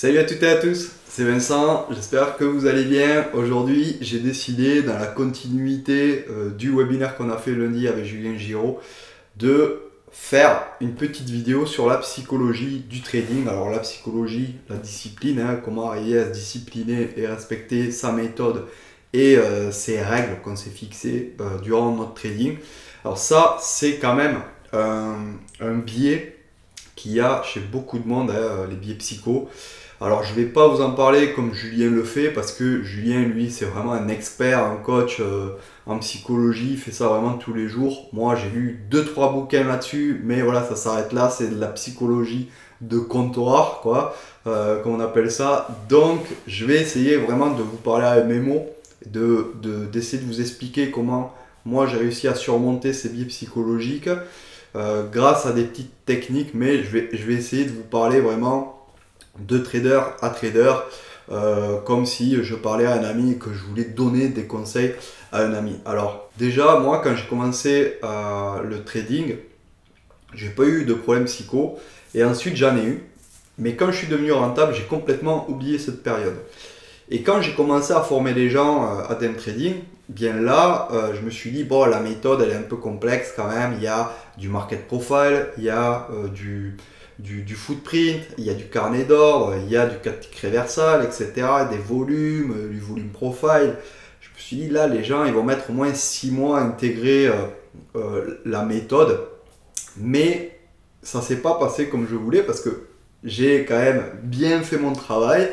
Salut à toutes et à tous, c'est Vincent, j'espère que vous allez bien. Aujourd'hui, j'ai décidé, dans la continuité du webinaire qu'on a fait lundi avec Julien Giraud, de faire une petite vidéo sur la psychologie du trading. Alors la psychologie, la discipline, comment arriver à se discipliner et respecter sa méthode et ses règles qu'on s'est fixées durant notre trading. Alors ça, c'est quand même un biais qu'il y a chez beaucoup de monde, les biais psycho. Alors je ne vais pas vous en parler comme Julien le fait, parce que Julien, lui, c'est vraiment un expert, un coach en psychologie, il fait ça vraiment tous les jours. Moi, j'ai lu 2-3 bouquins là-dessus, mais voilà, ça s'arrête là, c'est de la psychologie de comptoir, quoi, comme on appelle ça. Donc, je vais essayer vraiment de vous parler avec mes mots, d'essayer de vous expliquer comment moi j'ai réussi à surmonter ces biais psychologiques grâce à des petites techniques, mais je vais essayer de vous parler vraiment de trader à trader, comme si je parlais à un ami et que je voulais donner des conseils à un ami. Alors déjà, moi quand j'ai commencé le trading, j'ai pas eu de problème psycho, et ensuite j'en ai eu, mais quand je suis devenu rentable, j'ai complètement oublié cette période. Et quand j'ai commencé à former les gens à Time Trading, bien là, je me suis dit, bon, la méthode, elle est un peu complexe quand même. Il y a du market profile, il y a du footprint, il y a du carnet d'ordre, il y a du tactique reversal, etc., des volumes, du volume profile. Je me suis dit, là, les gens, ils vont mettre au moins 6 mois à intégrer la méthode. Mais ça ne s'est pas passé comme je voulais, parce que j'ai quand même bien fait mon travail.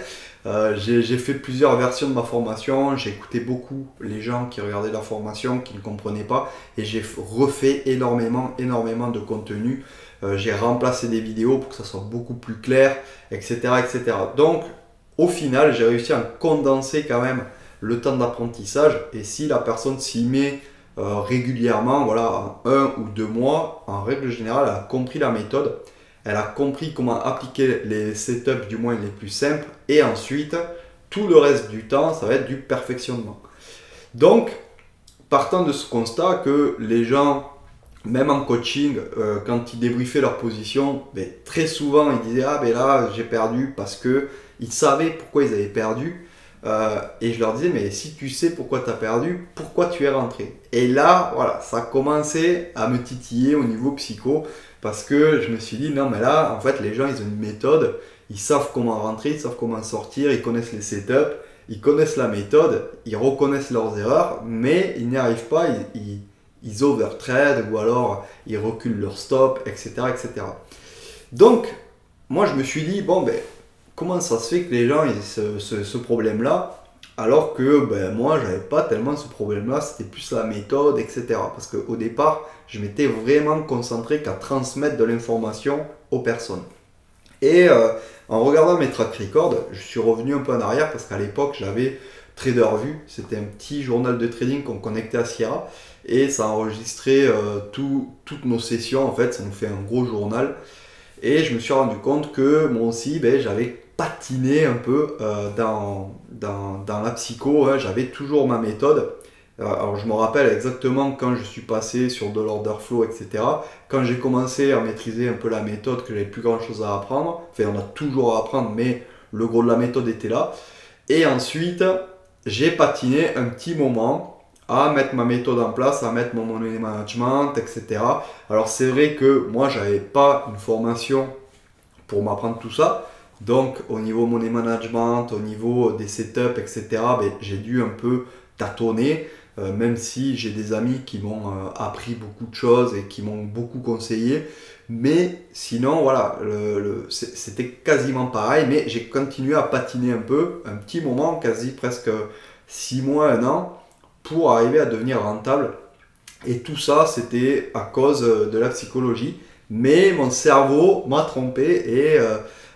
J'ai fait plusieurs versions de ma formation, j'ai écouté beaucoup les gens qui regardaient la formation, qui ne comprenaient pas, et j'ai refait énormément de contenu. J'ai remplacé des vidéos pour que ça soit beaucoup plus clair, etc. etc. Donc au final, j'ai réussi à condenser quand même le temps d'apprentissage, et si la personne s'y met régulièrement, voilà, en 1 ou 2 mois, en règle générale, elle a compris la méthode. Elle a compris comment appliquer les setups du moins les plus simples, et ensuite tout le reste du temps ça va être du perfectionnement. Donc partant de ce constat que les gens, même en coaching, quand ils débriefaient leur position, très souvent ils disaient, ah ben là j'ai perdu, parce que ils savaient pourquoi ils avaient perdu. Et je leur disais, mais si tu sais pourquoi tu as perdu, pourquoi tu es rentré? Et là, voilà, ça a commencé à me titiller au niveau psycho, parce que je me suis dit, non mais là, en fait, les gens, ils ont une méthode, ils savent comment rentrer, ils savent comment sortir, ils connaissent les setups, ils connaissent la méthode, ils reconnaissent leurs erreurs, mais ils n'y arrivent pas, ils overtrade, ou alors ils reculent leur stop, etc., etc. Donc, moi, je me suis dit, bon, ben, comment ça se fait que les gens aient ce problème-là, alors que moi, j'avais pas tellement ce problème-là, c'était plus la méthode, etc. Parce qu'au départ, je m'étais vraiment concentré qu'à transmettre de l'information aux personnes. Et en regardant mes track records, je suis revenu un peu en arrière, parce qu'à l'époque, j'avais TraderVue, c'était un petit journal de trading qu'on connectait à Sierra, et ça enregistrait toutes nos sessions, en fait, ça nous fait un gros journal. Et je me suis rendu compte que moi aussi, j'avais patiné un peu dans la psycho, j'avais toujours ma méthode. Alors je me rappelle exactement quand je suis passé sur de l'order flow, etc. Quand j'ai commencé à maîtriser un peu la méthode, que j'avais plus grand chose à apprendre. Enfin, on a toujours à apprendre, mais le gros de la méthode était là. Et ensuite, j'ai patiné un petit moment à mettre ma méthode en place, à mettre mon money management, etc. Alors c'est vrai que moi, j'avais pas une formation pour m'apprendre tout ça. Donc au niveau money management, au niveau des setups, etc., j'ai dû un peu tâtonner, même si j'ai des amis qui m'ont appris beaucoup de choses et qui m'ont beaucoup conseillé. Mais sinon, voilà, c'était quasiment pareil, mais j'ai continué à patiner un peu, un petit moment, quasi presque 6 mois, 1 an, pour arriver à devenir rentable. Et tout ça, c'était à cause de la psychologie. Mais mon cerveau m'a trompé et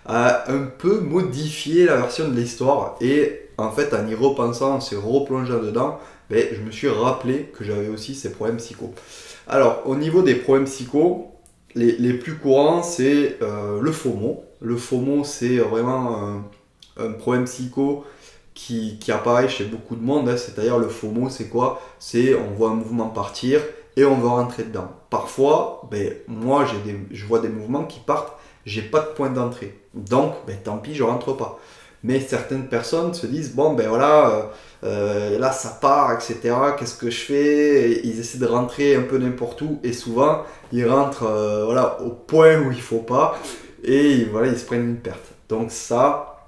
a un peu modifié la version de l'histoire. Et en fait, en y repensant, en se replongeant dedans, je me suis rappelé que j'avais aussi ces problèmes psycho. Alors, au niveau des problèmes psycho, les plus courants, c'est le FOMO. Le FOMO, c'est vraiment un problème psycho qui apparaît chez beaucoup de monde, c'est-à-dire le FOMO, c'est quoi? C'est on voit un mouvement partir et on veut rentrer dedans. Parfois, moi je vois des mouvements qui partent j'ai pas de point d'entrée. Donc, ben, tant pis, je rentre pas. Mais certaines personnes se disent, bon, ben voilà, là ça part, etc. Qu'est-ce que je fais? Et ils essaient de rentrer un peu n'importe où et souvent, ils rentrent voilà, au point où il faut pas et voilà, ils se prennent une perte. Donc ça,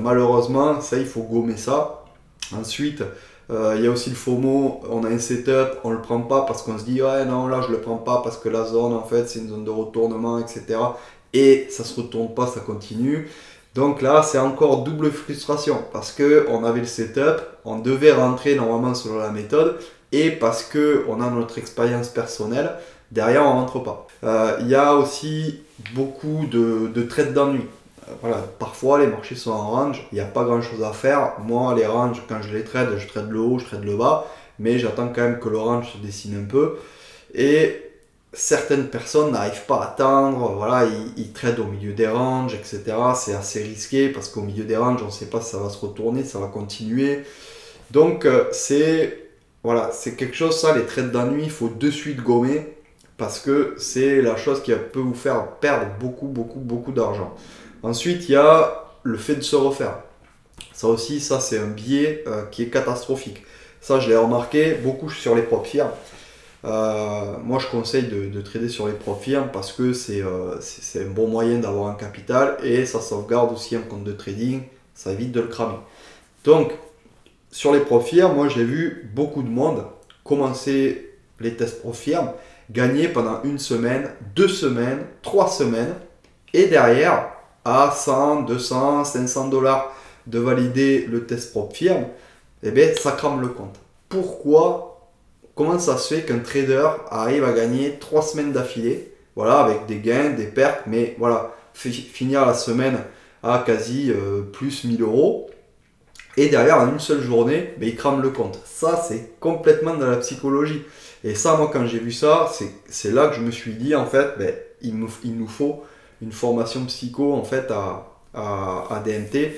malheureusement, ça, il faut gommer ça. Ensuite, il y a aussi le FOMO, on a un setup, on le prend pas parce qu'on se dit ouais non là je le prends pas parce que la zone en fait c'est une zone de retournement, etc. Et ça se retourne pas, ça continue. Donc là c'est encore double frustration parce que on avait le setup, on devait rentrer normalement selon la méthode et parce que on a notre expérience personnelle, derrière on rentre pas. Il y a aussi beaucoup de trades d'ennui. Voilà, parfois les marchés sont en range, il n'y a pas grand chose à faire. Moi, les ranges, quand je les trade, je trade le haut, je trade le bas, mais j'attends quand même que le range se dessine un peu. Et certaines personnes n'arrivent pas à atteindre, voilà, ils tradent au milieu des ranges, etc. C'est assez risqué parce qu'au milieu des ranges, on ne sait pas si ça va se retourner, si ça va continuer. Donc, voilà, c'est quelque chose, ça, les trades d'ennui, il faut de suite gommer parce que c'est la chose qui peut vous faire perdre beaucoup d'argent. Ensuite, il y a le fait de se refaire. Ça aussi, ça c'est un biais qui est catastrophique. Ça, je l'ai remarqué beaucoup sur les propres firmes. Moi, je conseille de trader sur les propres firmes parce que c'est un bon moyen d'avoir un capital et ça sauvegarde aussi un compte de trading. Ça évite de le cramer. Donc, sur les propres firmes, moi j'ai vu beaucoup de monde commencer les tests propres firmes, gagner pendant une semaine, 2 semaines, 3 semaines et derrière, à 100, 200, 500 dollars de valider le test propre firme, eh bien, ça crame le compte. Pourquoi? Comment ça se fait qu'un trader arrive à gagner 3 semaines d'affilée, voilà, avec des gains, des pertes, mais voilà, finir la semaine à quasi plus 1000 euros, et derrière, en une seule journée, ben, il crame le compte. Ça, c'est complètement dans la psychologie. Et ça, moi, quand j'ai vu ça, c'est là que je me suis dit, en fait, ben, il nous faut une formation psycho en fait à DMT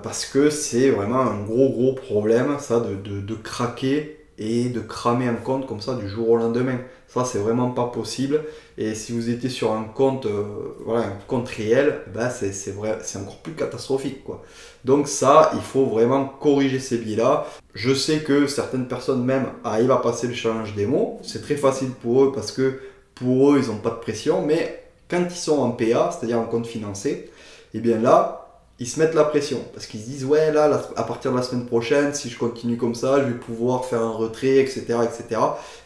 parce que c'est vraiment un gros problème ça de craquer et de cramer un compte comme ça du jour au lendemain. Ça c'est vraiment pas possible et si vous étiez sur un compte voilà, un compte réel, ben c'est vrai, c'est encore plus catastrophique quoi. Donc ça, il faut vraiment corriger ces biais là. Je sais que certaines personnes même arrivent à passer le challenge démo, c'est très facile pour eux parce que pour eux ils n'ont pas de pression, mais quand ils sont en PA, c'est-à-dire en compte financé, et bien là, ils se mettent la pression parce qu'ils se disent ouais là à partir de la semaine prochaine si je continue comme ça je vais pouvoir faire un retrait etc.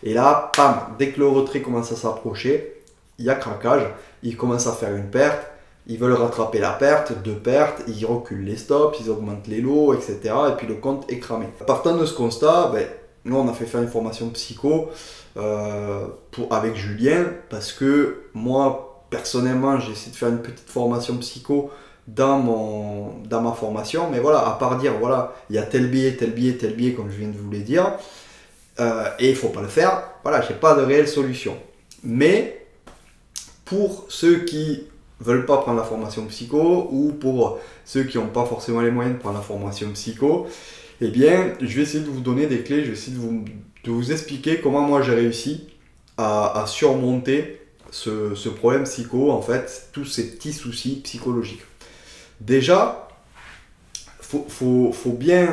Et là pam, dès que le retrait commence à s'approcher il y a craquage, ils commencent à faire une perte, ils veulent rattraper la perte, 2 pertes, ils reculent les stops, ils augmentent les lots etc. et puis le compte est cramé. Partant de ce constat, ben, nous on a fait faire une formation psycho avec Julien parce que moi personnellement j'ai essayé de faire une petite formation psycho dans ma formation, mais voilà, à part dire, voilà, il y a tel biais, comme je viens de vous le dire, et il ne faut pas le faire, voilà, j'ai pas de réelle solution. Mais, pour ceux qui veulent pas prendre la formation psycho, ou pour ceux qui n'ont pas forcément les moyens de prendre la formation psycho, eh bien, je vais essayer de vous donner des clés, je vais essayer de vous expliquer comment moi j'ai réussi à surmonter ce problème psycho, en fait, tous ces petits soucis psychologiques. Déjà, faut bien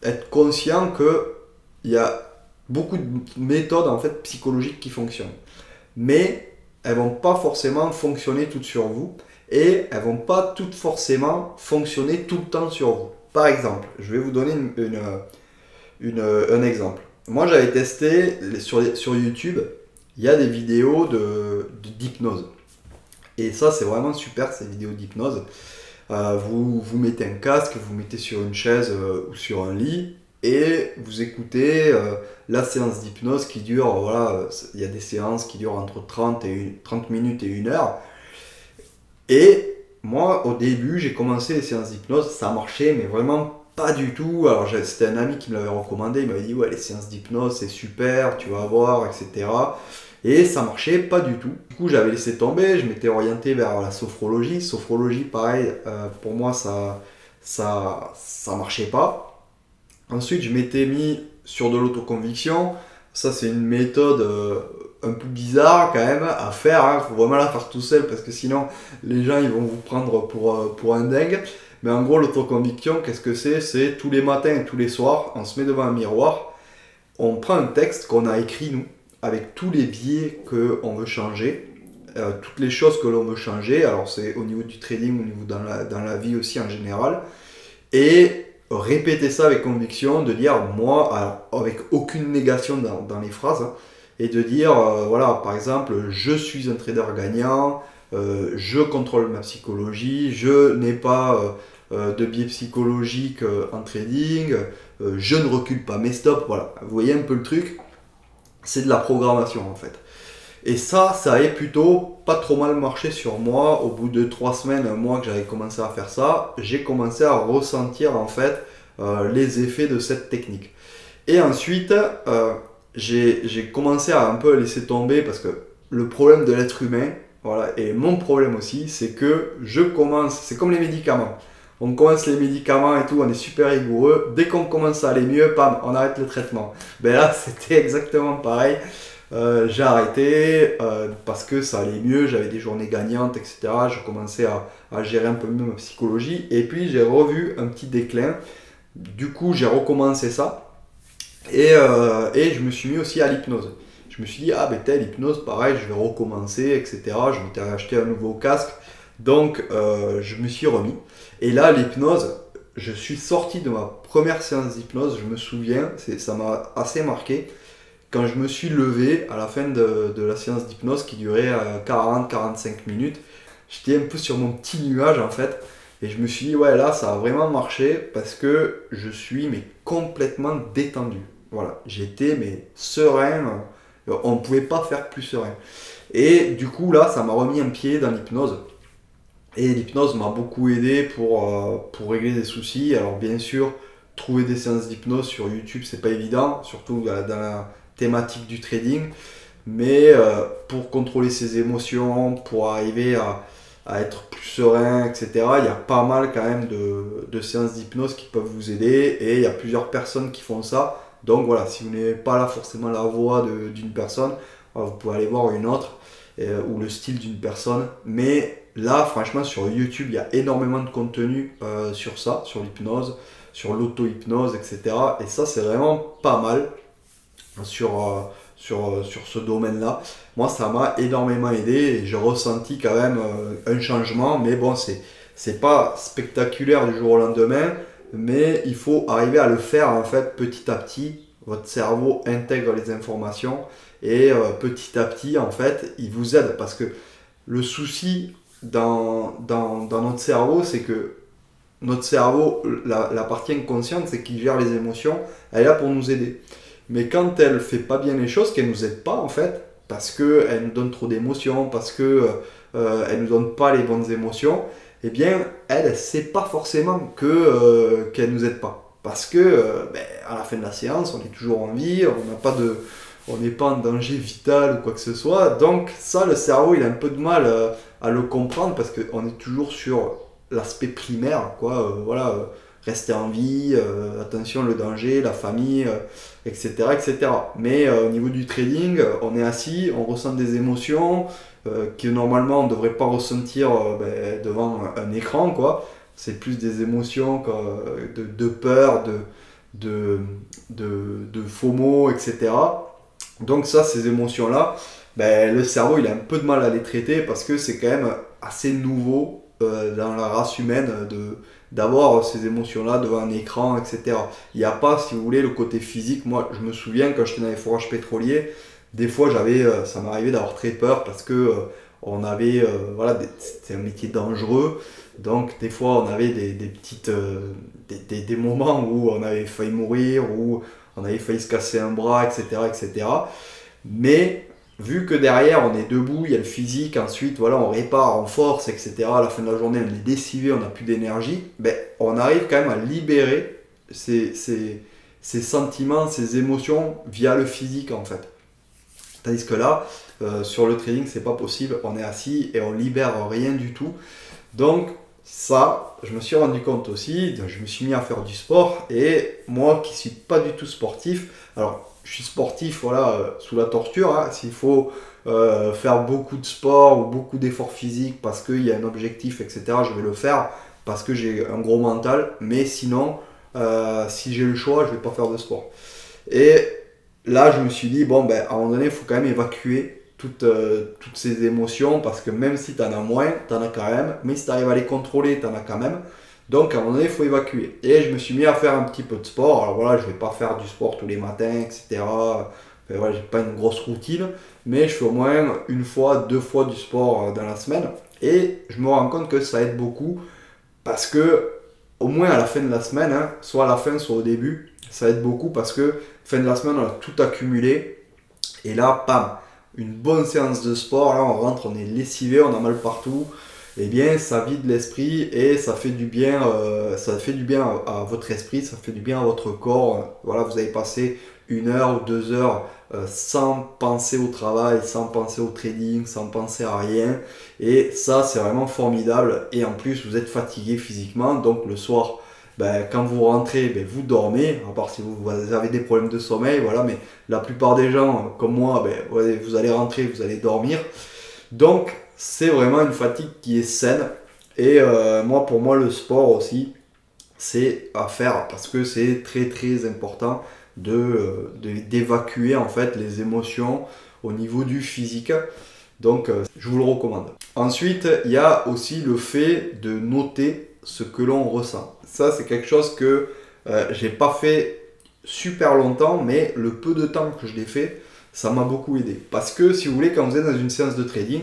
être conscient qu'il y a beaucoup de méthodes en fait, psychologiques qui fonctionnent. Mais elles ne vont pas forcément fonctionner toutes sur vous et elles ne vont pas toutes forcément fonctionner tout le temps sur vous. Par exemple, je vais vous donner un exemple. Moi, j'avais testé sur YouTube, il y a des vidéos d'hypnose. Et ça, c'est vraiment super, ces vidéos d'hypnose. Vous mettez un casque, vous mettez sur une chaise ou sur un lit et vous écoutez la séance d'hypnose qui dure, voilà, il y a des séances qui durent entre 30 minutes et 1 heure. Et moi, au début, j'ai commencé les séances d'hypnose, ça marchait, mais vraiment pas du tout. Alors, c'était un ami qui me l'avait recommandé, il m'avait dit, ouais, les séances d'hypnose, c'est super, tu vas voir, etc. Et ça marchait pas du tout. Du coup, j'avais laissé tomber, je m'étais orienté vers la sophrologie. Sophrologie, pareil, pour moi, ça marchait pas. Ensuite, je m'étais mis sur de l'autoconviction. Ça, c'est une méthode un peu bizarre quand même à faire. Il faut vraiment la faire tout seul parce que sinon, les gens ils vont vous prendre pour un dingue. Mais en gros, l'autoconviction, qu'est-ce que c'est? C'est tous les matins et tous les soirs, on se met devant un miroir, on prend un texte qu'on a écrit nous, avec tous les biais qu'on veut changer, toutes les choses que l'on veut changer. Alors, c'est au niveau du trading, au niveau dans la vie aussi en général. Et répéter ça avec conviction, de dire moi, alors, avec aucune négation dans les phrases, hein, et de dire voilà, par exemple, je suis un trader gagnant, je contrôle ma psychologie, je n'ai pas de biais psychologique en trading, je ne recule pas mes stops, voilà. Vous voyez un peu le truc, c'est de la programmation en fait. Et ça avait plutôt pas trop mal marché sur moi. Au bout de 3 semaines, un mois que j'avais commencé à faire ça, j'ai commencé à ressentir en fait les effets de cette technique. Et ensuite, j'ai commencé à un peu laisser tomber parce que le problème de l'être humain, voilà, et mon problème aussi, c'est que je commence, c'est comme les médicaments. On commence les médicaments et tout, on est super rigoureux. Dès qu'on commence à aller mieux, pam, on arrête le traitement. Ben là, c'était exactement pareil. J'ai arrêté parce que ça allait mieux, j'avais des journées gagnantes, etc. Je commençais à gérer un peu mieux ma psychologie. Et puis j'ai revu un petit déclin. Du coup, j'ai recommencé ça. Et je me suis mis aussi à l'hypnose. Je me suis dit, ah ben t'es l'hypnose, pareil, je vais recommencer, etc. Je m'étais acheté un nouveau casque. Donc je me suis remis. Et là, l'hypnose, je suis sorti de ma première séance d'hypnose, je me souviens, ça m'a assez marqué. Quand je me suis levé à la fin de la séance d'hypnose qui durait 40-45 minutes, j'étais un peu sur mon petit nuage en fait. Et je me suis dit, ouais, là, ça a vraiment marché parce que je suis mais complètement détendu. Voilà, j'étais mais serein. On ne pouvait pas faire plus serein. Et du coup, là, ça m'a remis un pied dans l'hypnose. Et l'hypnose m'a beaucoup aidé pour régler des soucis. Alors, bien sûr, trouver des séances d'hypnose sur YouTube, c'est pas évident, surtout dans la thématique du trading. Mais pour contrôler ses émotions, pour arriver à être plus serein, etc., il y a pas mal quand même de séances d'hypnose qui peuvent vous aider. Et il y a plusieurs personnes qui font ça. Donc voilà, si vous n'avez pas là forcément la voix d'une personne, vous pouvez aller voir une autre ou le style d'une personne. Mais là, franchement, sur YouTube, il y a énormément de contenu sur ça, sur l'hypnose, sur l'auto-hypnose, etc. Et ça, c'est vraiment pas mal sur ce domaine-là. Moi, ça m'a énormément aidé et j'ai ressenti quand même un changement. Mais bon, c'est pas spectaculaire du jour au lendemain, mais il faut arriver à le faire en fait petit à petit. Votre cerveau intègre les informations et petit à petit, en fait, il vous aide parce que le souci dans notre cerveau, c'est que notre cerveau, la partie inconsciente, c'est qu'il gère les émotions, elle est là pour nous aider. Mais quand elle fait pas bien les choses, qu'elle nous aide pas en fait, parce qu'elle nous donne trop d'émotions, parce qu'elle nous donne pas les bonnes émotions, eh bien elle sait pas forcément qu'elle nous aide pas. Parce que à la fin de la séance, on est toujours en vie, on n'est pas en danger vital ou quoi que ce soit. Donc ça, le cerveau, il a un peu de mal à le comprendre parce qu'on est toujours sur l'aspect primaire, quoi. Rester en vie, attention, le danger, la famille, etc., etc. Mais au niveau du trading, on est assis, on ressent des émotions que normalement on ne devrait pas ressentir devant un écran, quoi. C'est plus des émotions de peur, de FOMO, etc. Donc ça, ces émotions-là, le cerveau, il a un peu de mal à les traiter parce que c'est quand même assez nouveau dans la race humaine d'avoir ces émotions-là devant un écran, etc. Il n'y a pas, si vous voulez, le côté physique. Moi, je me souviens, quand j'étais dans les forages pétroliers, des fois, ça m'arrivait d'avoir très peur parce que on avait, c'était un métier dangereux. Donc, des fois, on avait des moments où on avait failli mourir, où on avait failli se casser un bras, etc., etc. Mais vu que derrière on est debout, il y a le physique, ensuite voilà, on répare, on force, etc. À la fin de la journée, on est décivé, on n'a plus d'énergie, on arrive quand même à libérer ces sentiments, ces émotions via le physique en fait. Tandis que là, sur le trading, c'est pas possible, on est assis et on libère rien du tout. Donc ça, je me suis rendu compte aussi, je me suis mis à faire du sport et moi qui suis pas du tout sportif, alors je suis sportif, voilà, sous la torture, hein. S'il faut faire beaucoup de sport ou beaucoup d'efforts physiques parce qu'il y a un objectif, etc., je vais le faire parce que j'ai un gros mental. Mais sinon, si j'ai le choix, je vais pas faire de sport. Et là, je me suis dit, bon, ben, à un moment donné, il faut quand même évacuer toutes ces émotions parce que même si tu en as moins, tu en as quand même. Mais si tu arrives à les contrôler, tu en as quand même. Donc, à un moment donné, il faut évacuer. Et je me suis mis à faire un petit peu de sport. Alors voilà, je ne vais pas faire du sport tous les matins, etc. Enfin, voilà, j'ai pas une grosse routine, mais je fais au moins une fois, deux fois du sport dans la semaine. Et je me rends compte que ça aide beaucoup parce que, au moins à la fin de la semaine, hein, soit à la fin, soit au début, ça aide beaucoup parce que fin de la semaine, on a tout accumulé. Et là, pam, une bonne séance de sport, là on rentre, on est lessivé, on a mal partout. Eh bien, ça vide l'esprit et ça fait du bien, à votre esprit, ça fait du bien à votre corps. Voilà, vous avez passé une heure ou deux heures sans penser au travail, sans penser au trading, sans penser à rien. Et ça, c'est vraiment formidable. Et en plus, vous êtes fatigué physiquement. Donc le soir, ben, quand vous rentrez, ben, vous dormez, à part si vous avez des problèmes de sommeil. Voilà, mais la plupart des gens, comme moi, ben, ouais, vous allez rentrer, vous allez dormir. Donc, c'est vraiment une fatigue qui est saine. Et moi, pour moi, le sport aussi, c'est à faire parce que c'est très très important d'évacuer en fait les émotions au niveau du physique. Donc, je vous le recommande. Ensuite, il y a aussi le fait de noter ce que l'on ressent. Ça, c'est quelque chose que j'ai pas fait super longtemps, mais le peu de temps que je l'ai fait, ça m'a beaucoup aidé. Parce que si vous voulez, quand vous êtes dans une séance de trading,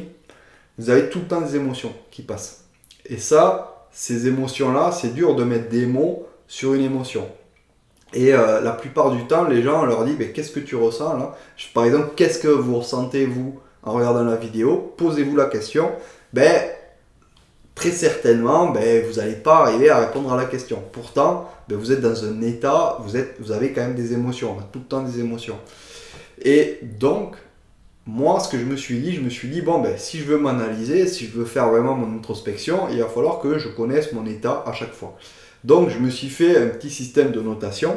vous avez tout le temps des émotions qui passent. Et ça, ces émotions-là, c'est dur de mettre des mots sur une émotion. Et la plupart du temps, les gens, on leur dit, mais qu'est-ce que tu ressens là? Par exemple, qu'est-ce que vous ressentez vous en regardant la vidéo? Posez-vous la question. Ben, très certainement, ben, vous n'allez pas arriver à répondre à la question. Pourtant, ben, vous êtes dans un état, vous avez quand même des émotions. On a tout le temps des émotions. Et donc, moi, ce que je me suis dit, bon, ben, si je veux m'analyser, si je veux faire vraiment mon introspection, il va falloir que je connaisse mon état à chaque fois. Donc, je me suis fait un petit système de notation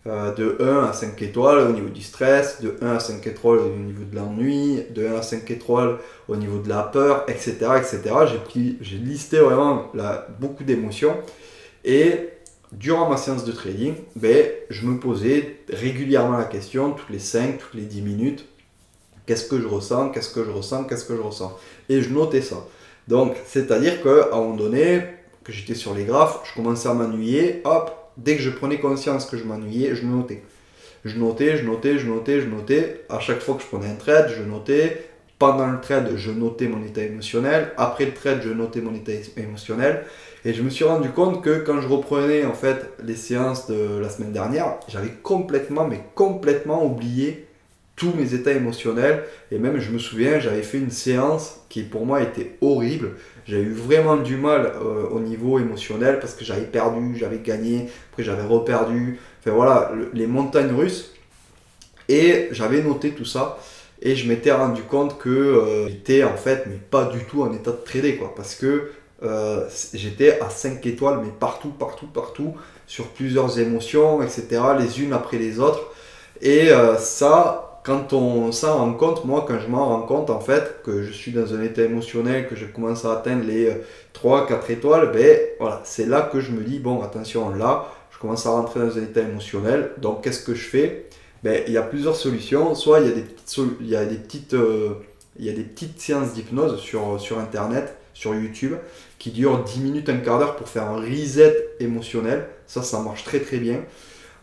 de 1 à 5 étoiles au niveau du stress, de 1 à 5 étoiles au niveau de l'ennui, de 1 à 5 étoiles au niveau de la peur, etc. etc. J'ai listé vraiment beaucoup d'émotions et durant ma séance de trading, ben, je me posais régulièrement la question, toutes les 5, toutes les 10 minutes, qu'est-ce que je ressens, qu'est-ce que je ressens, qu'est-ce que je ressens. Et je notais ça. Donc, c'est-à-dire qu'à un moment donné, que j'étais sur les graphes, je commençais à m'ennuyer, hop, dès que je prenais conscience que je m'ennuyais, je notais. Je notais. À chaque fois que je prenais un trade, je notais. Pendant le trade, je notais mon état émotionnel. Après le trade, je notais mon état émotionnel. Et je me suis rendu compte que quand je reprenais en fait les séances de la semaine dernière, j'avais complètement oublié tous mes états émotionnels. Et même, je me souviens, j'avais fait une séance qui pour moi était horrible. J'avais eu vraiment du mal au niveau émotionnel parce que j'avais perdu, j'avais gagné, après j'avais reperdu. Enfin voilà, les montagnes russes. Et j'avais noté tout ça. Et je m'étais rendu compte que j'étais en fait, mais pas du tout en état de trader, quoi. Parce que j'étais à 5 étoiles, mais partout, sur plusieurs émotions, etc., les unes après les autres. Et ça, quand on s'en rend compte, moi quand je m'en rends compte en fait que je suis dans un état émotionnel, que je commence à atteindre les 3-4 étoiles, ben voilà, c'est là que je me dis, bon attention là, je commence à rentrer dans un état émotionnel, donc qu'est-ce que je fais? Ben, il y a plusieurs solutions, soit il y a des petites séances d'hypnose sur internet, sur YouTube, qui durent 10 minutes, un quart d'heure pour faire un reset émotionnel, ça marche très très bien.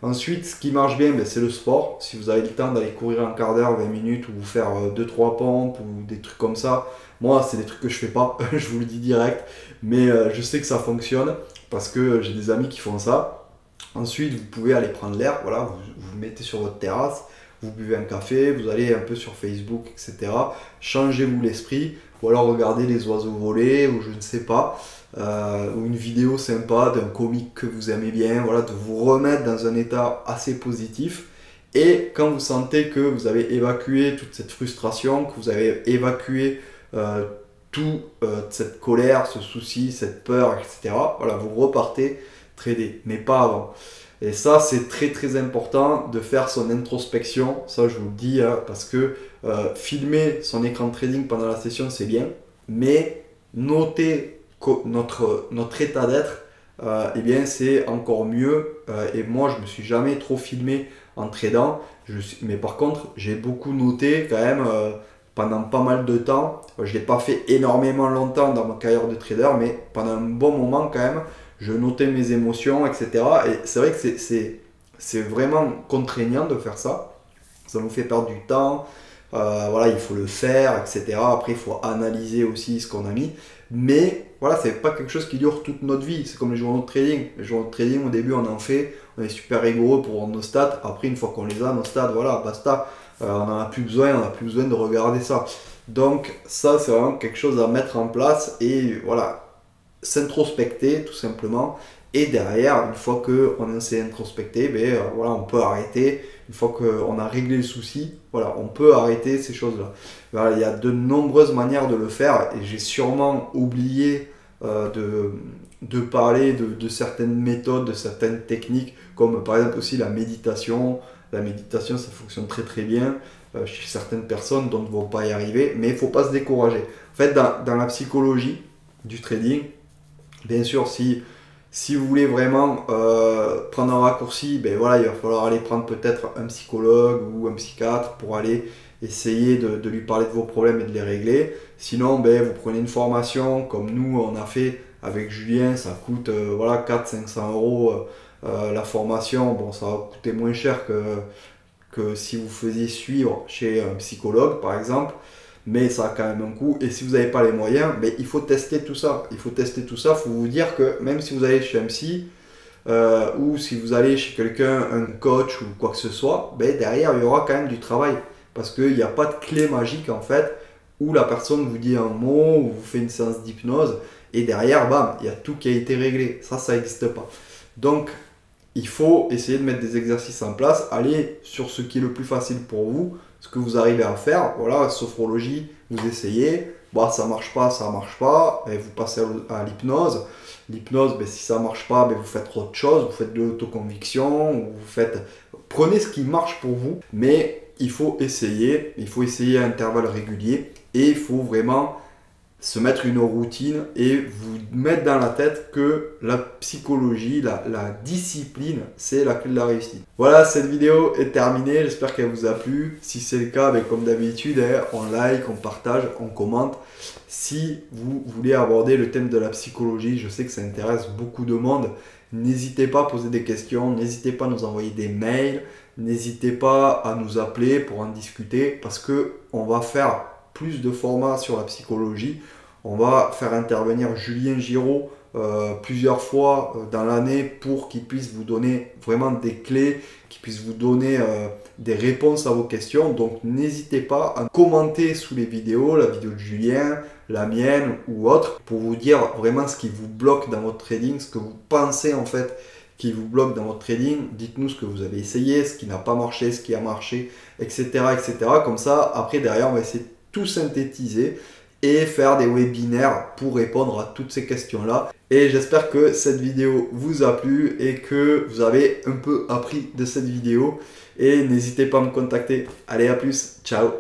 Ensuite, ce qui marche bien, ben, c'est le sport. Si vous avez le temps d'aller courir un quart d'heure, 20 minutes, ou faire 2-3 pompes, ou des trucs comme ça, moi, c'est des trucs que je fais pas, je vous le dis direct, mais je sais que ça fonctionne, parce que j'ai des amis qui font ça. Ensuite, vous pouvez aller prendre l'air, voilà, vous mettez sur votre terrasse, vous buvez un café, vous allez un peu sur Facebook, etc. Changez-vous l'esprit, ou alors regardez les oiseaux voler, ou je ne sais pas. Ou une vidéo sympa d'un comique que vous aimez bien, voilà, de vous remettre dans un état assez positif. Et quand vous sentez que vous avez évacué toute cette frustration, que vous avez évacué toute cette colère, ce souci, cette peur, etc., voilà, vous repartez trader, mais pas avant. Et ça, c'est très très important de faire son introspection. Ça, je vous le dis, hein, parce que filmer son écran de trading pendant la session, c'est bien. Mais noter notre état d'être, eh bien, c'est encore mieux. Et moi, je ne me suis jamais trop filmé en tradant. Mais par contre, j'ai beaucoup noté quand même pendant pas mal de temps. Je ne l'ai pas fait énormément longtemps dans ma carrière de trader, mais pendant un bon moment quand même, je notais mes émotions, etc. Et c'est vrai que c'est vraiment contraignant de faire ça. Ça nous fait perdre du temps. Voilà, il faut le faire, etc. Après, il faut analyser aussi ce qu'on a mis. Mais voilà, c'est pas quelque chose qui dure toute notre vie. C'est comme les journaux de trading. Les journaux de trading, au début, on en fait, on est super rigoureux pour nos stats. Après, une fois qu'on les a, nos stats, voilà, basta. On n'en a plus besoin, on n'a plus besoin de regarder ça. Donc, ça, c'est vraiment quelque chose à mettre en place et voilà, s'introspecter tout simplement. Et derrière, une fois qu'on s'est introspecté, ben, voilà, on peut arrêter. Une fois qu'on a réglé le souci, voilà, on peut arrêter ces choses-là. Voilà, il y a de nombreuses manières de le faire et j'ai sûrement oublié de parler de certaines méthodes, de certaines techniques, comme par exemple aussi la méditation. La méditation, ça fonctionne très très bien chez certaines personnes, d'autres ne vont pas y arriver, mais il ne faut pas se décourager. En fait, dans la psychologie du trading, bien sûr, si vous voulez vraiment prendre un raccourci, ben voilà, il va falloir aller prendre peut-être un psychologue ou un psychiatre pour aller essayer de lui parler de vos problèmes et de les régler. Sinon, ben, vous prenez une formation comme nous, on a fait avec Julien, ça coûte voilà, 400-500 euros la formation. Bon, ça va coûter moins cher que si vous faisiez suivre chez un psychologue, par exemple. Mais ça a quand même un coût. Et si vous n'avez pas les moyens, ben, il faut tester tout ça. Il faut tester tout ça. Il faut vous dire que même si vous allez chez un psy ou si vous allez chez quelqu'un, un coach ou quoi que ce soit, ben, derrière, il y aura quand même du travail. Parce qu'il n'y a pas de clé magique en fait où la personne vous dit un mot ou vous fait une séance d'hypnose et derrière, bam, il y a tout qui a été réglé. Ça n'existe pas. Donc, il faut essayer de mettre des exercices en place, aller sur ce qui est le plus facile pour vous, ce que vous arrivez à faire. Voilà, sophrologie, vous essayez, bah, ça marche pas, et vous passez à l'hypnose. L'hypnose, ben, si ça marche pas, ben, vous faites autre chose, vous faites de l'autoconviction, prenez ce qui marche pour vous, mais il faut essayer à intervalles réguliers, et il faut vraiment se mettre une routine et vous mettre dans la tête que la psychologie, la discipline, c'est la clé de la réussite. Voilà, cette vidéo est terminée, j'espère qu'elle vous a plu. Si c'est le cas, ben, comme d'habitude, on like, on partage, on commente. Si vous voulez aborder le thème de la psychologie, je sais que ça intéresse beaucoup de monde, n'hésitez pas à poser des questions, n'hésitez pas à nous envoyer des mails, n'hésitez pas à nous appeler pour en discuter parce qu'on va faire plus de formats sur la psychologie. On va faire intervenir Julien Giraud plusieurs fois dans l'année pour qu'il puisse vous donner vraiment des clés, qu'il puisse vous donner des réponses à vos questions. Donc n'hésitez pas à commenter sous les vidéos, la vidéo de Julien, la mienne ou autre, pour vous dire vraiment ce qui vous bloque dans votre trading, ce que vous pensez en fait qui vous bloque dans votre trading. Dites-nous ce que vous avez essayé, ce qui n'a pas marché, ce qui a marché, etc. etc. Comme ça, après derrière, on va essayer de tout synthétiser et faire des webinaires pour répondre à toutes ces questions-là. Et j'espère que cette vidéo vous a plu et que vous avez un peu appris de cette vidéo. Et n'hésitez pas à me contacter. Allez, à plus. Ciao.